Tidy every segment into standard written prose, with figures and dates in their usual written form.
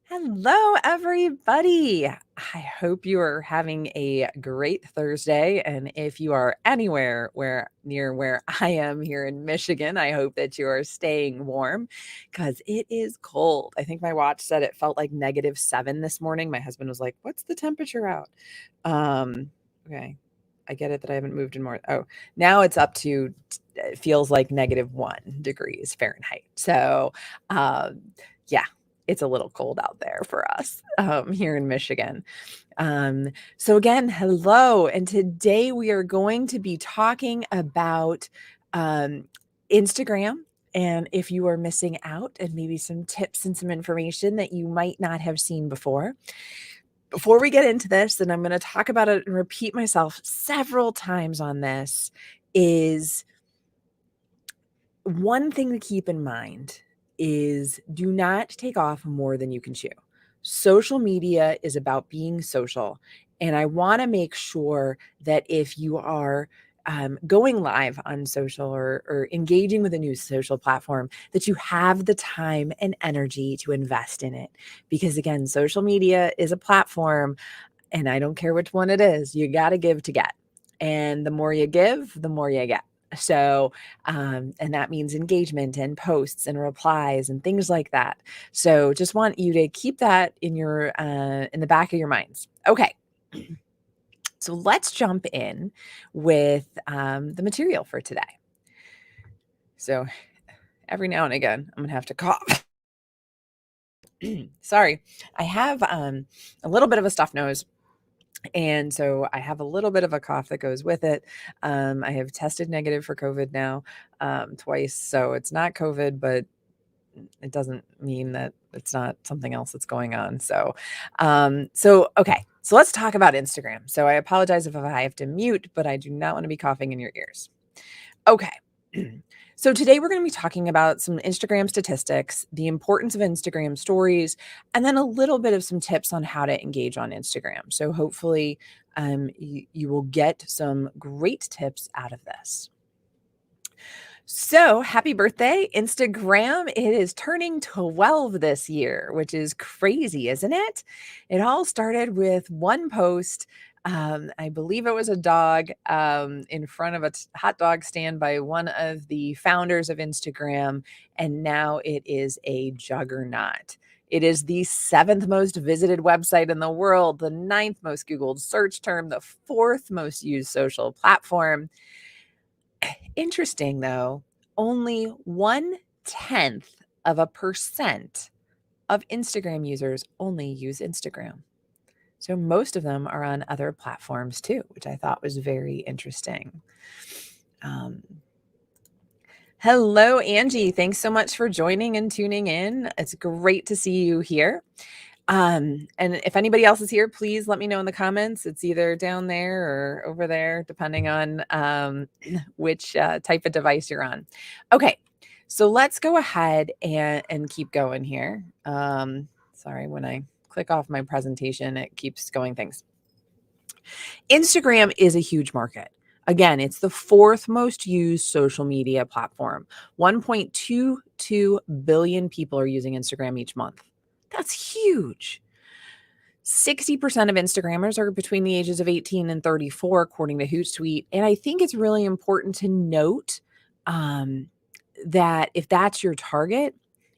Hello, everybody. I hope you are having a great Thursday. And if you are anywhere near where I am here in Michigan, I hope that you are staying warm because it is cold. I think my watch said it felt like -7 this morning. My husband was like, "What's the temperature out?" Okay. I get it that I haven't moved in more. Oh, now it's up to it feels like -1 degrees Fahrenheit. So, yeah, it's a little cold out there for us here in Michigan. So again, hello. And today we are going to be talking about Instagram. And if you are missing out, and maybe some tips and some information that you might not have seen before. Before we get into this, and I'm going to talk about it and repeat myself several times on this, is one thing to keep in mind is do not take off more than you can chew. Social media is about being social. And I want to make sure that if you are going live on social or engaging with a new social platform, that you have the time and energy to invest in it. Because again, social media is a platform, and I don't care which one it is, you got to give to get. And the more you give, the more you get. So, and that means engagement and posts and replies and things like that. So, just want you to keep that in the back of your minds. Okay. So let's jump in with the material for today. So every now and again, I'm gonna have to cough. Sorry, I have a little bit of a stuffed nose. And so I have a little bit of a cough that goes with it. I have tested negative for COVID now twice. So it's not COVID, but it doesn't mean that it's not something else that's going on. Okay. So let's talk about Instagram. So I apologize if I have to mute, but I do not want to be coughing in your ears. Okay. So today we're going to be talking about some Instagram statistics, the importance of Instagram stories, and then a little bit of some tips on how to engage on Instagram. So hopefully you will get some great tips out of this. So happy birthday, Instagram. It is turning 12 this year, which is crazy, isn't it? It all started with one post. I believe it was a dog in front of a hot dog stand by one of the founders of Instagram. And now it is a juggernaut. It is the 7th most visited website in the world, the 9th most Googled search term, the 4th most used social platform. Interesting, though, only 0.1% of Instagram users only use Instagram. So most of them are on other platforms too, which I thought was very interesting. Hello, Angie. Thanks so much for joining and tuning in. It's great to see you here. And if anybody else is here, please let me know in the comments. It's either down there or over there, depending on which type of device you're on. Okay, so let's go ahead and keep going here. Sorry, when I click off my presentation, it keeps going things. Instagram is a huge market. Again, it's the 4th most used social media platform. 1.22 billion people are using Instagram each month. That's huge. 60% of Instagrammers are between the ages of 18 and 34, according to Hootsuite. And I think it's really important to note that if that's your target,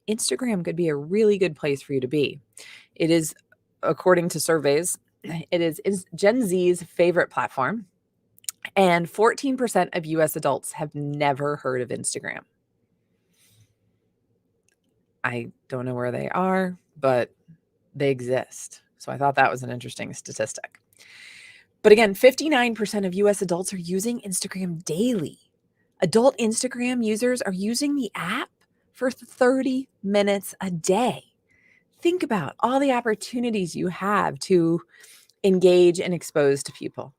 Instagram could be a really good place for you to be. It is, according to surveys, it is Gen Z's favorite platform. And 14% of US adults have never heard of Instagram. I don't know where they are, but they exist. So I thought that was an interesting statistic. But again, 59% of US adults are using Instagram daily. Adult Instagram users are using the app for 30 minutes a day. Think about all the opportunities you have to engage and expose to people.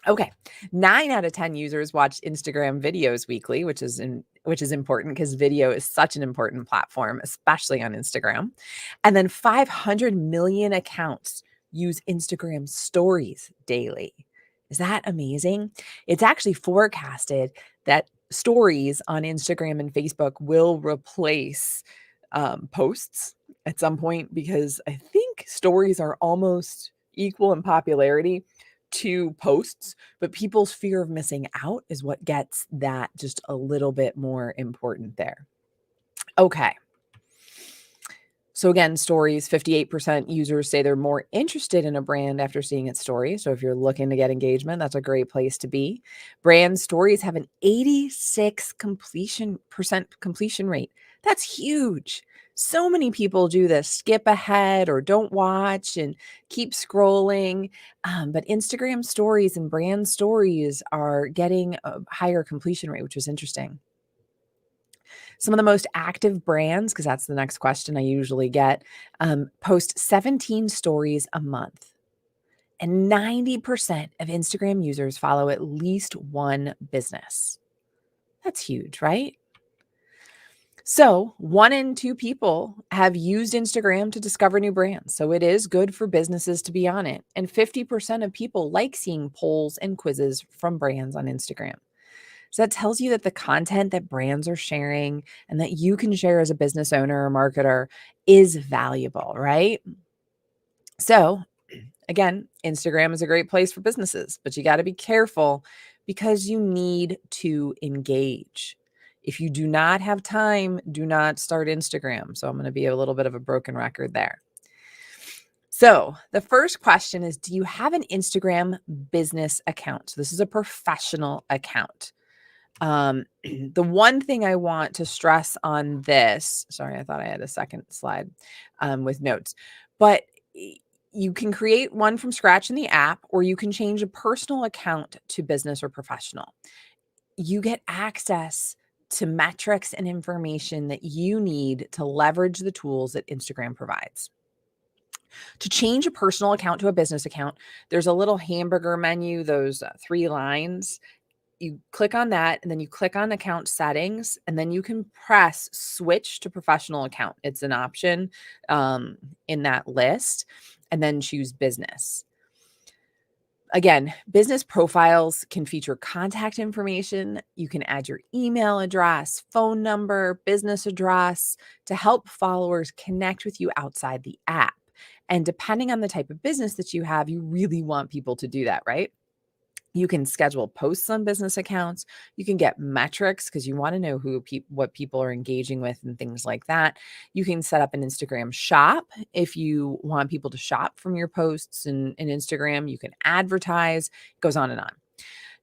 Okay, 9 out of 10 users watch Instagram videos weekly, which is important because video is such an important platform, especially on Instagram. And then 500 million accounts use Instagram stories daily. Is that amazing? It's actually forecasted that stories on Instagram and Facebook will replace posts at some point, because I think stories are almost equal in popularity to posts, but people's fear of missing out is what gets that just a little bit more important there. Okay. So again, stories, 58% users say they're more interested in a brand after seeing its story. So if you're looking to get engagement, that's a great place to be. Brand stories have an 86% completion rate. That's huge. So many people do this, skip ahead or don't watch and keep scrolling. But Instagram stories and brand stories are getting a higher completion rate, which is interesting. Some of the most active brands, because that's the next question I usually get, post 17 stories a month. And 90% of Instagram users follow at least one business. That's huge, right? So, 1 in 2 people have used Instagram to discover new brands. So, it is good for businesses to be on it. And 50% of people like seeing polls and quizzes from brands on Instagram. So that tells you that the content that brands are sharing and that you can share as a business owner or marketer is valuable, right? So, again, Instagram is a great place for businesses, but you got to be careful because you need to engage. If you do not have time, do not start Instagram. So, I'm going to be a little bit of a broken record there. So, the first question is, do you have an Instagram business account? So, this is a professional account. The one thing I want to stress on this, sorry, I thought I had a second slide with notes, but you can create one from scratch in the app, or you can change a personal account to business or professional. You get access to metrics and information that you need to leverage the tools that Instagram provides. To change a personal account to a business account, there's a little hamburger menu, those 3 lines. You click on that, and then you click on account settings, and then you can press switch to professional account. It's an option in that list, and then choose business. Again, business profiles can feature contact information. You can add your email address, phone number, business address to help followers connect with you outside the app. And depending on the type of business that you have, you really want people to do that, right? You can schedule posts on business accounts. You can get metrics because you want to know what people are engaging with and things like that. You can set up an Instagram shop if you want people to shop from your posts in Instagram. You can advertise. It goes on and on.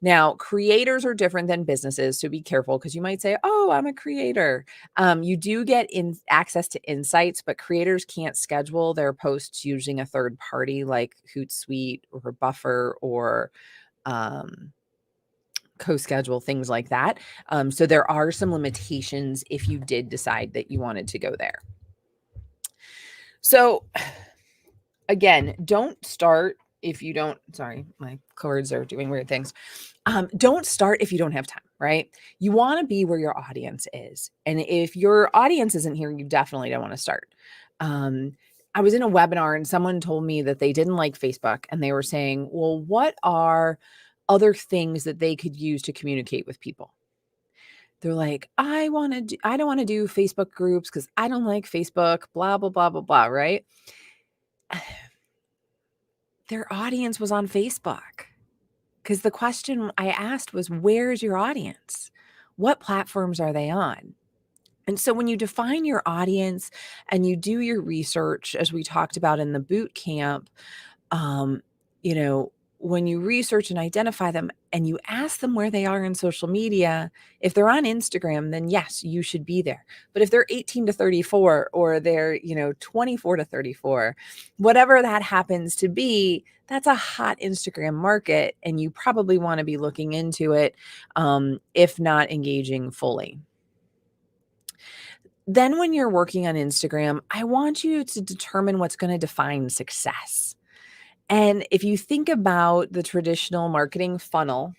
Now, creators are different than businesses, so be careful because you might say, "Oh, I'm a creator." You do get access to insights, but creators can't schedule their posts using a third party like Hootsuite or Buffer or co-schedule, things like that. So there are some limitations if you did decide that you wanted to go there. So again, don't start if you don't, sorry, my cords are doing weird things. Don't start if you don't have time, right? You want to be where your audience is. And if your audience isn't here, you definitely don't want to start. I was in a webinar and someone told me that they didn't like Facebook, and they were saying, well, what are other things that they could use to communicate with people? They're like, I don't want to do Facebook groups because I don't like Facebook, blah, blah, blah, blah, blah, right? Their audience was on Facebook because the question I asked was, where's your audience? What platforms are they on? And so when you define your audience and you do your research, as we talked about in the boot camp, you know, when you research and identify them and you ask them where they are in social media, if they're on Instagram, then yes, you should be there. But if they're 18 to 34 or they're, 24 to 34, whatever that happens to be, that's a hot Instagram market. And you probably want to be looking into it, if not engaging fully. Then when you're working on Instagram, I want you to determine what's going to define success. And if you think about the traditional marketing funnel,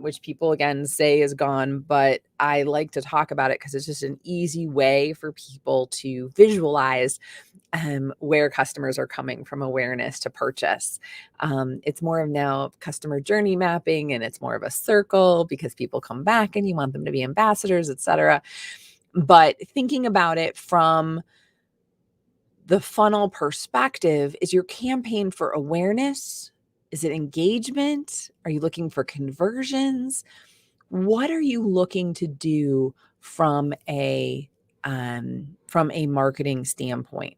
which people again say is gone, but I like to talk about it because it's just an easy way for people to visualize where customers are coming from awareness to purchase. It's more of now customer journey mapping, and it's more of a circle because people come back and you want them to be ambassadors, etc. But thinking about it from the funnel perspective, is your campaign for awareness? Is it engagement? Are you looking for conversions? What are you looking to do from a marketing standpoint?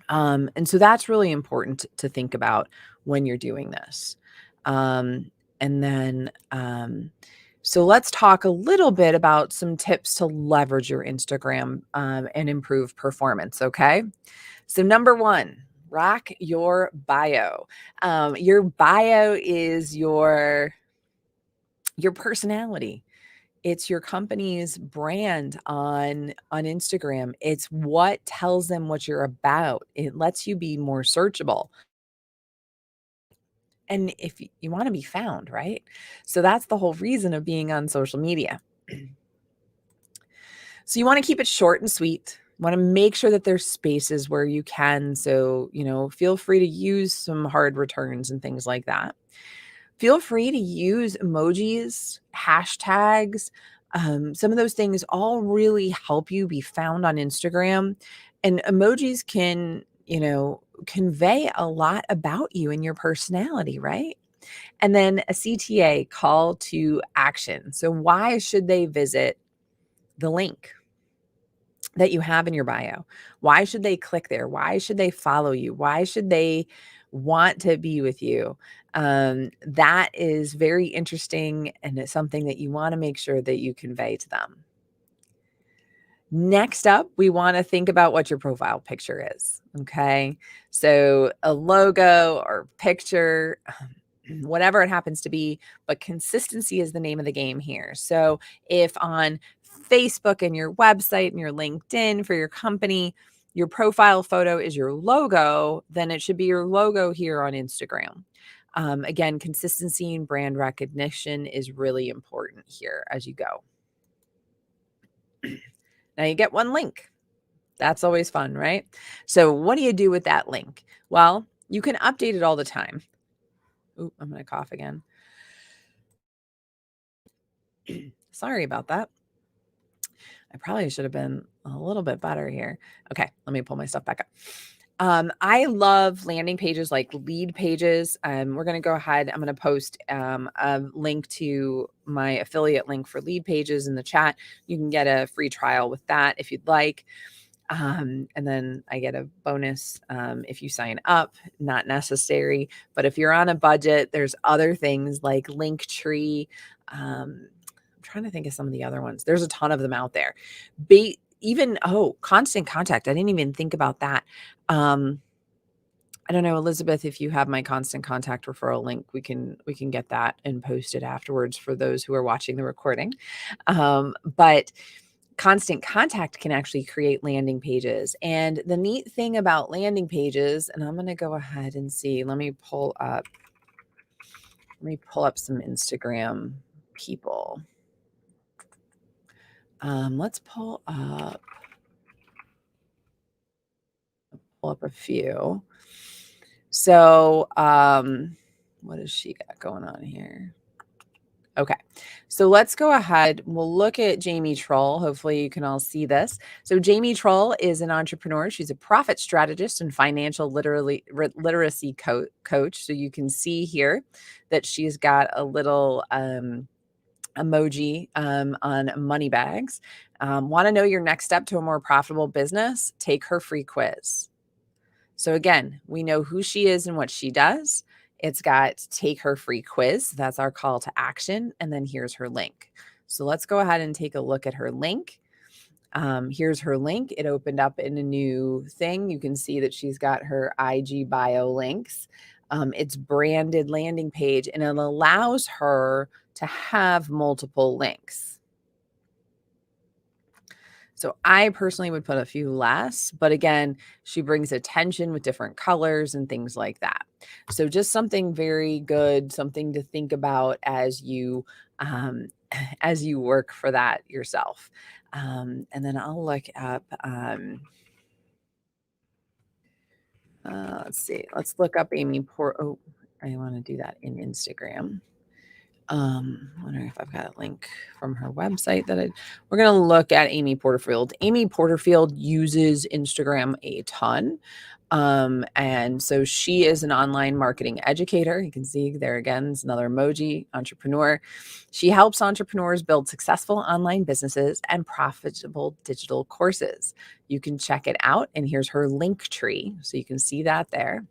And so that's really important to think about when you're doing this. And then, so let's talk a little bit about some tips to leverage your Instagram and improve performance. Okay. So, number one, rock your bio. Your bio is your personality. It's your company's brand on Instagram. It's what tells them what you're about. It lets you be more searchable. And if you want to be found, right? So that's the whole reason of being on social media. So you want to keep it short and sweet. You want to make sure that there's spaces where you can. So, feel free to use some hard returns and things like that. Feel free to use emojis, hashtags. Some of those things all really help you be found on Instagram. And emojis can, convey a lot about you and your personality, right? And then a CTA, call to action. So, why should they visit the link that you have in your bio? Why should they click there? Why should they follow you? Why should they want to be with you? That is very interesting, and it's something that you want to make sure that you convey to them. Next up, we want to think about what your profile picture is. Okay. So a logo or picture, whatever it happens to be, but consistency is the name of the game here. So if on Facebook and your website and your LinkedIn for your company, your profile photo is your logo, then it should be your logo here on Instagram. Again, consistency and brand recognition is really important here as you go. Now you get one link. That's always fun, right? So what do you do with that link? Well, you can update it all the time. Ooh, I'm going to cough again. Sorry about that. I probably should have been a little bit better here. Okay, let me pull my stuff back up. I love landing pages like lead pages. We're going to go ahead. I'm going to post a link to my affiliate link for lead pages in the chat. You can get a free trial with that if you'd like. And then I get a bonus if you sign up. Not necessary, but if you're on a budget, there's other things like Linktree. I'm trying to think of some of the other ones. There's a ton of them out there. Constant Contact. I didn't even think about that. I don't know, Elizabeth, if you have my Constant Contact referral link, we can get that and post it afterwards for those who are watching the recording. But Constant Contact can actually create landing pages. And the neat thing about landing pages, and I'm going to go ahead and see, let me pull up some Instagram people. Let's pull up a few. So, what has she got going on here? Okay, so let's go ahead. We'll look at Jamie Troll. Hopefully you can all see this. So Jamie Troll is an entrepreneur. She's a profit strategist and financial literacy coach. So you can see here that she's got a little emoji on money bags. Want to know your next step to a more profitable business? Take her free quiz. So again, we know who she is and what she does. It's got take her free quiz. That's our call to action. And then here's her link. So let's go ahead and take a look at her link. Here's her link. It opened up in a new thing. You can see that she's got her IG bio links. It's branded landing page, and it allows her to have multiple links. So I personally would put a few less, but again, she brings attention with different colors and things like that. So just something very good, something to think about as you as you work for that yourself. And then I'll look up let's see. Let's look up Amy Port. Oh, I want to do that in Instagram. Wondering if I've got a link from her website we're going to look at Amy Porterfield. Amy Porterfield uses Instagram a ton. And so she is an online marketing educator. You can see there again, it's another emoji, entrepreneur. She helps entrepreneurs build successful online businesses and profitable digital courses. You can check it out. And here's her link tree. So you can see that there.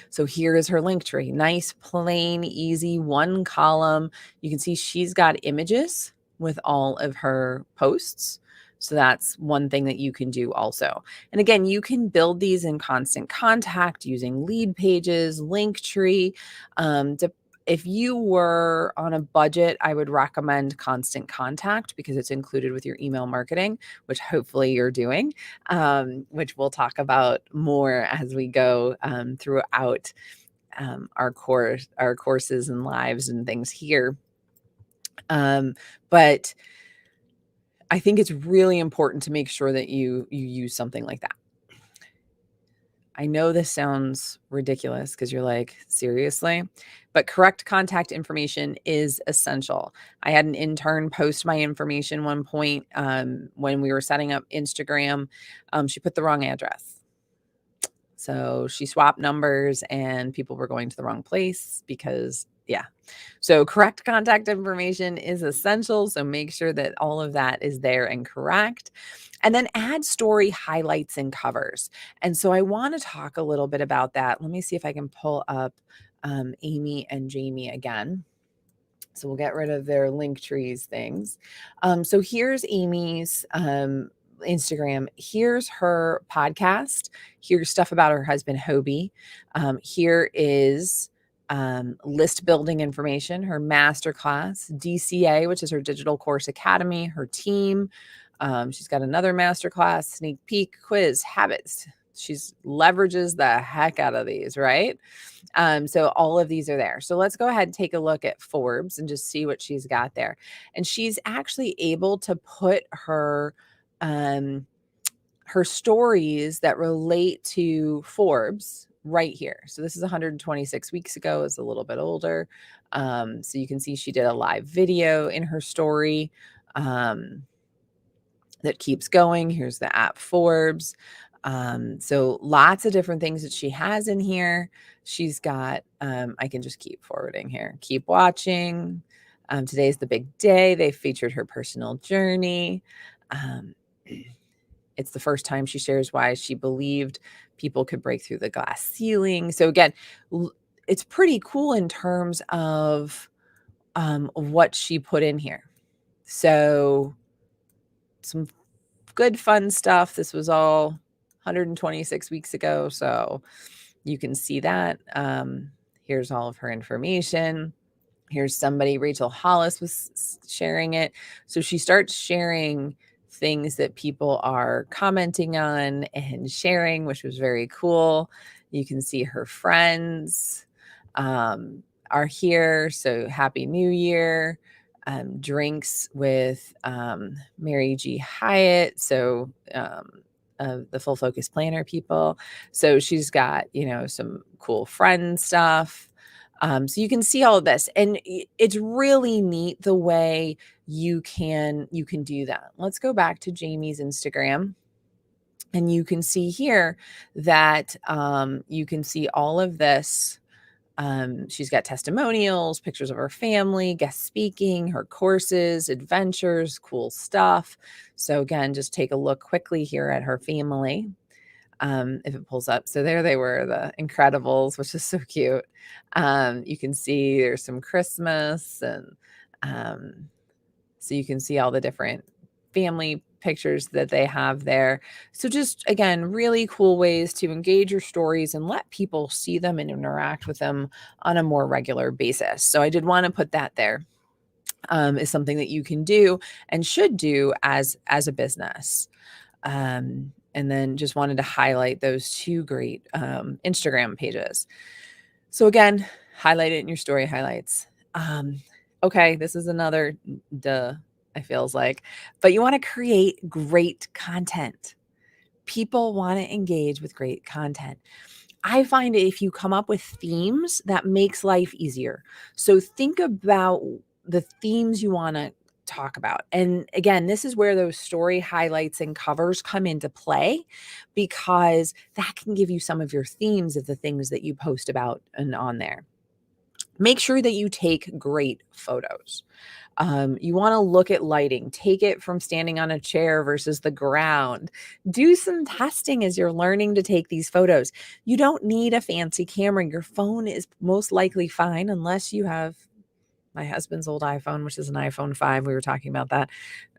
So here is her link tree. Nice, plain, easy, one column. You can see she's got images with all of her posts. So that's one thing that you can do also. And again, you can build these in Constant Contact using lead pages, Linktree. If you were on a budget, I would recommend Constant Contact because it's included with your email marketing, which hopefully you're doing, which we'll talk about more as we go throughout our courses and lives and things here. But I think it's really important to make sure that you use something like that. I know this sounds ridiculous because you're like, seriously? But correct contact information is essential. I had an intern post my information one point when we were setting up Instagram. She put the wrong address. So she swapped numbers and people were going to the wrong place because, yeah. So correct contact information is essential. So make sure that all of that is there and correct. And then add story highlights and covers. And so I want to talk a little bit about that. Let me see if I can pull up Amy and Jamie again. So we'll get rid of their link trees things. So here's Amy's Instagram. Here's her podcast. Here's stuff about her husband, Hobie. Here is list building information, her masterclass, DCA, which is her digital course academy, her team. She's got another masterclass, sneak peek, quiz, habits. She's leverages the heck out of these, right? So all of these are there. So let's go ahead and take a look at Forbes and just see what she's got there. And she's actually able to put her stories that relate to Forbes right here. So this is 126 weeks ago. It's a little bit older. So you can see she did a live video in her story that keeps going. Here's the app Forbes. So lots of different things that she has in here. She's got, I can just keep forwarding here. Keep watching. Today's the big day. They featured her personal journey. It's the first time she shares why she believed people could break through the glass ceiling. So again, it's pretty cool in terms of what she put in here. So some good fun stuff. This was all 126 weeks ago. So you can see that. Here's all of her information. Here's somebody, Rachel Hollis was sharing it. So she starts sharing things that people are commenting on and sharing, which was very cool. You can see her friends are here. So happy New Year. Drinks with Mary G. Hyatt. So the Full Focus Planner people. So she's got, some cool friend stuff. So you can see all of this, and it's really neat the way you can do that. Let's go back to Jamie's Instagram, and you can see here that you can see all of this. She's got testimonials, pictures of her family, guest speaking, her courses, adventures, cool stuff. So again, just take a look quickly here at her family. If it pulls up. So there they were, the Incredibles, which is so cute. You can see there's some Christmas, and so you can see all the different family pictures that they have there. So just, again, really cool ways to engage your stories and let people see them and interact with them on a more regular basis. So I did want to put that there. Is something that you can do and should do as a business. And then just wanted to highlight those two great Instagram pages. So again, highlight it in your story highlights. Okay, this is another it feels like, but you want to create great content. People want to engage with great content. I find if you come up with themes, that makes life easier. So think about the themes you want to talk about. And again, this is where those story highlights and covers come into play, because that can give you some of your themes of the things that you post about and on there. Make sure that you take great photos. You want to look at lighting, take it from standing on a chair versus the ground. Do some testing as you're learning to take these photos. You don't need a fancy camera. Your phone is most likely fine unless you have my husband's old iPhone, which is an iPhone 5. We were talking about that.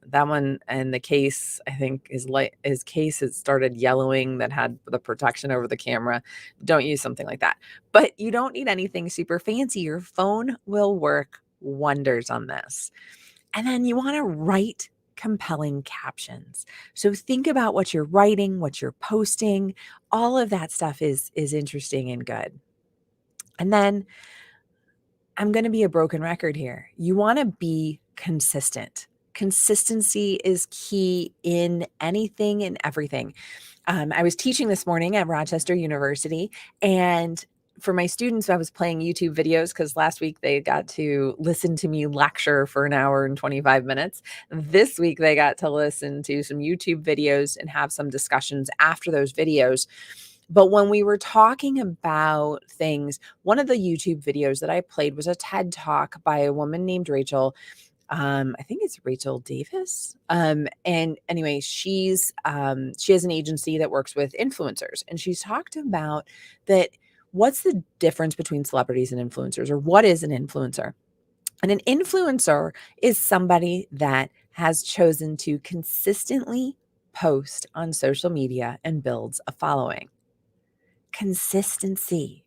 That one, and the case, I think his case had started yellowing that had the protection over the camera. Don't use something like that. But you don't need anything super fancy. Your phone will work wonders on this. And then you want to write compelling captions. So think about what you're writing, what you're posting. All of that stuff is interesting and good. And then I'm going to be a broken record here. You want to be consistent. Consistency is key in anything and everything. I was teaching this morning at Rochester University, and for my students, I was playing YouTube videos because last week they got to listen to me lecture for an hour and 25 minutes. This week they got to listen to some YouTube videos and have some discussions after those videos. But when we were talking about things, one of the YouTube videos that I played was a TED Talk by a woman named Rachel. I think it's Rachel Davis. And anyway, she has an agency that works with influencers, and she's talked about that. What's the difference between celebrities and influencers, or what is an influencer? And an influencer is somebody that has chosen to consistently post on social media and builds a following. Consistency.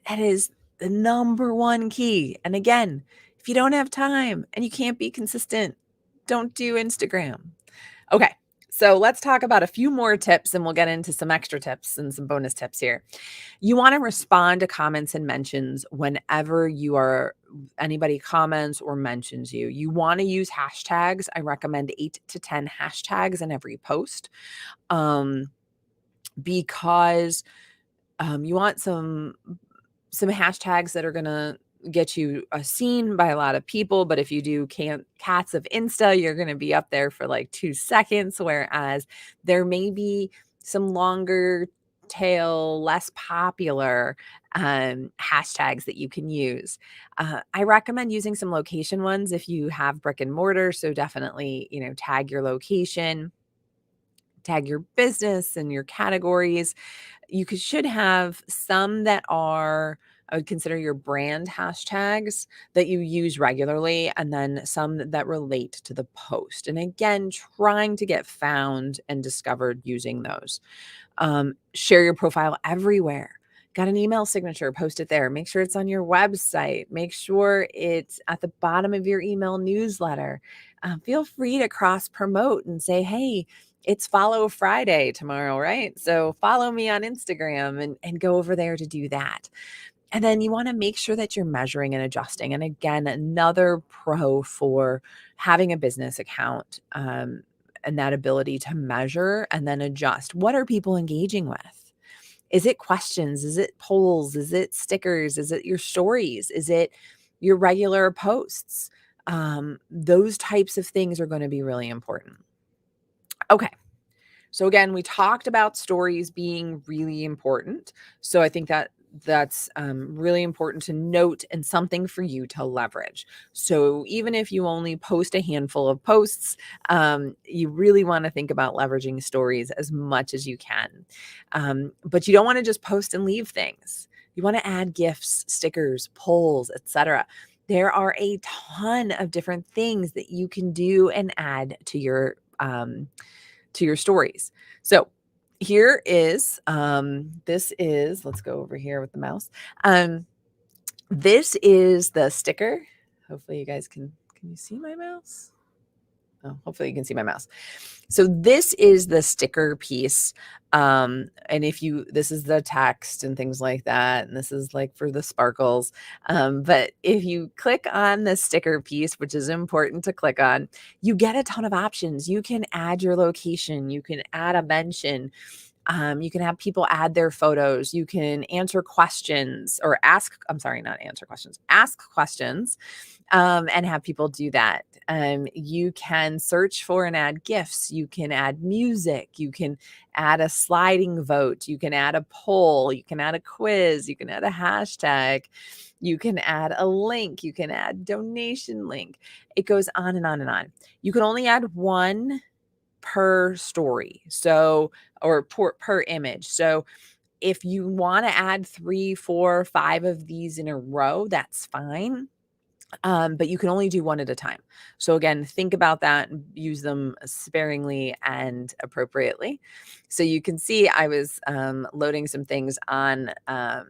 That is the number one key. And again, if you don't have time and you can't be consistent, don't do Instagram. Okay, so let's talk about a few more tips and we'll get into some extra tips and some bonus tips here. You want to respond to comments and mentions whenever anybody comments or mentions you. You want to use hashtags. I recommend 8 to 10 hashtags in every post, because you want some hashtags that are going to get you seen by a lot of people. But if you do cats of Insta, you're going to be up there for like 2 seconds, whereas there may be some longer tail, less popular hashtags that you can use. I recommend using some location ones if you have brick and mortar. So definitely, tag your location, tag your business and your categories. You should have some that are, I would consider, your brand hashtags that you use regularly, and then some that relate to the post. And again, trying to get found and discovered using those. Share your profile everywhere. Got an email signature, post it there. Make sure it's on your website. Make sure it's at the bottom of your email newsletter. Feel free to cross promote and say, hey, it's Follow Friday tomorrow, right? So follow me on Instagram and go over there to do that. And then you want to make sure that you're measuring and adjusting. And again, another pro for having a business account, and that ability to measure and then adjust. What are people engaging with? Is it questions? Is it polls? Is it stickers? Is it your stories? Is it your regular posts? Those types of things are going to be really important. Okay. So again, we talked about stories being really important. So I think that's really important to note and something for you to leverage. So even if you only post a handful of posts, you really want to think about leveraging stories as much as you can. But you don't want to just post and leave things. You want to add GIFs, stickers, polls, etc. There are a ton of different things that you can do and add to your stories. So here is, this is, let's go over here with the mouse. This is the sticker. Hopefully you guys can you see my mouse? Oh, hopefully you can see my mouse. So this is the sticker piece. And this is the text and things like that. And this is like for the sparkles. But if you click on the sticker piece, which is important to click on, you get a ton of options. You can add your location. You can add a mention. You can have people add their photos. You can answer questions or not answer questions, ask questions, and have people do that. You can search for and add GIFs. You can add music. You can add a sliding vote. You can add a poll. You can add a quiz. You can add a hashtag. You can add a link. You can add donation link. It goes on and on and on. You can only add one per story. Or per image. So if you want to add 3, 4, 5 of these in a row, that's fine. But you can only do one at a time. So again, think about that and use them sparingly and appropriately. So you can see I was loading some things on. I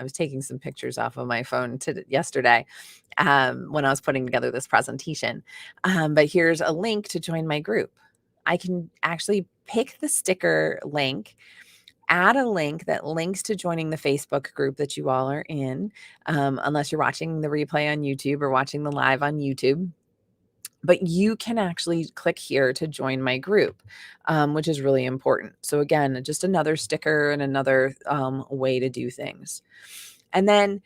was taking some pictures off of my phone yesterday when I was putting together this presentation. But here's a link to join my group. I can actually pick the sticker link, add a link that links to joining the Facebook group that you all are in, unless you're watching the replay on YouTube or watching the live on YouTube. But you can actually click here to join my group, which is really important. So again, just another sticker and another way to do things. And then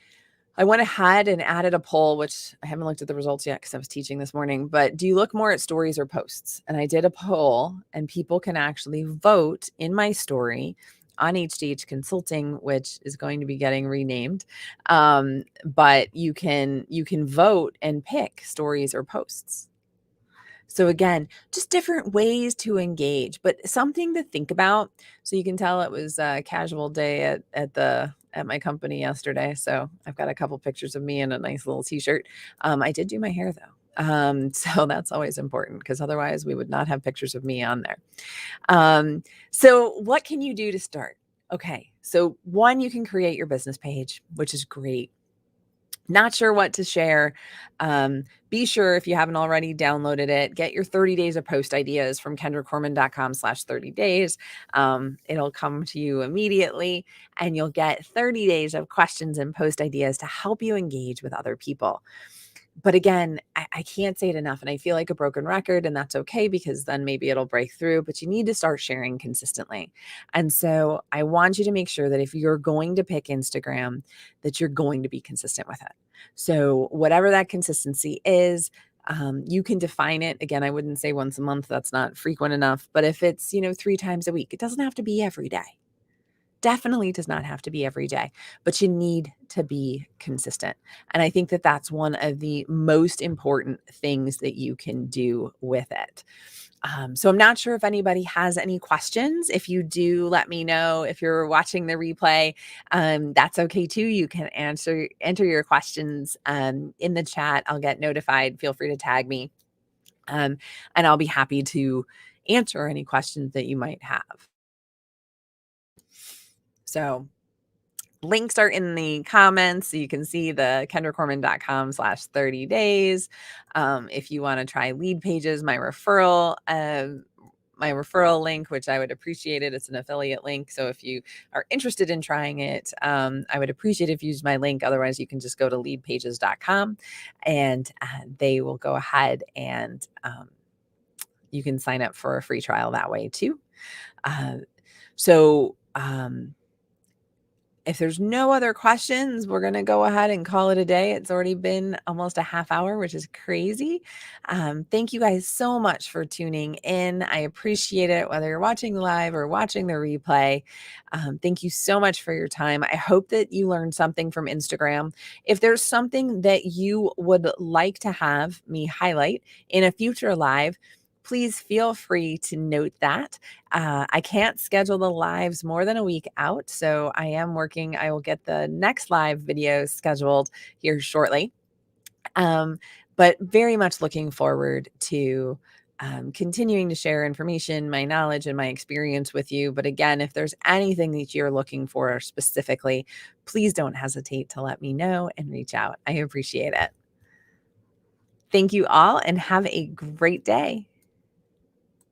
I went ahead and added a poll, which I haven't looked at the results yet because I was teaching this morning, but do you look more at stories or posts? And I did a poll, and people can actually vote in my story on HDH Consulting, which is going to be getting renamed. But you can vote and pick stories or posts. So again, just different ways to engage, but something to think about. So you can tell it was a casual day at my company yesterday. So I've got a couple pictures of me in a nice little t-shirt. I did do my hair though. So that's always important because otherwise we would not have pictures of me on there. So what can you do to start? Okay. So one, you can create your business page, which is great. Not sure what to share. Be sure, if you haven't already downloaded it, get your 30 days of post ideas from kendracorman.com/30 days. It'll come to you immediately, and you'll get 30 days of questions and post ideas to help you engage with other people. But again, I can't say it enough, and I feel like a broken record, and that's okay because then maybe it'll break through, but you need to start sharing consistently. And so I want you to make sure that if you're going to pick Instagram, that you're going to be consistent with it. So whatever that consistency is, you can define it. Again, I wouldn't say once a month. That's not frequent enough. But if it's, 3 times a week, it doesn't have to be every day. Definitely does not have to be every day, but you need to be consistent. And I think that that's one of the most important things that you can do with it. So I'm not sure if anybody has any questions. If you do, let me know. If you're watching the replay, that's okay too. You can enter your questions in the chat. I'll get notified. Feel free to tag me, and I'll be happy to answer any questions that you might have. So links are in the comments. So you can see the kendracorman.com/30 days. If you want to try Lead Pages, my referral link, which I would appreciate it. It's an affiliate link. So if you are interested in trying it, I would appreciate if you use my link. Otherwise, you can just go to leadpages.com and they will go ahead and you can sign up for a free trial that way too. If there's no other questions, we're going to go ahead and call it a day. It's already been almost a half hour, which is crazy. Thank you guys so much for tuning in. I appreciate it, whether you're watching live or watching the replay. Thank you so much for your time. I hope that you learned something from Instagram. If there's something that you would like to have me highlight in a future live, please feel free to note that. I can't schedule the lives more than a week out, so I am working. I will get the next live video scheduled here shortly. But very much looking forward to continuing to share information, my knowledge, and my experience with you. But again, if there's anything that you're looking for specifically, please don't hesitate to let me know and reach out. I appreciate it. Thank you all and have a great day.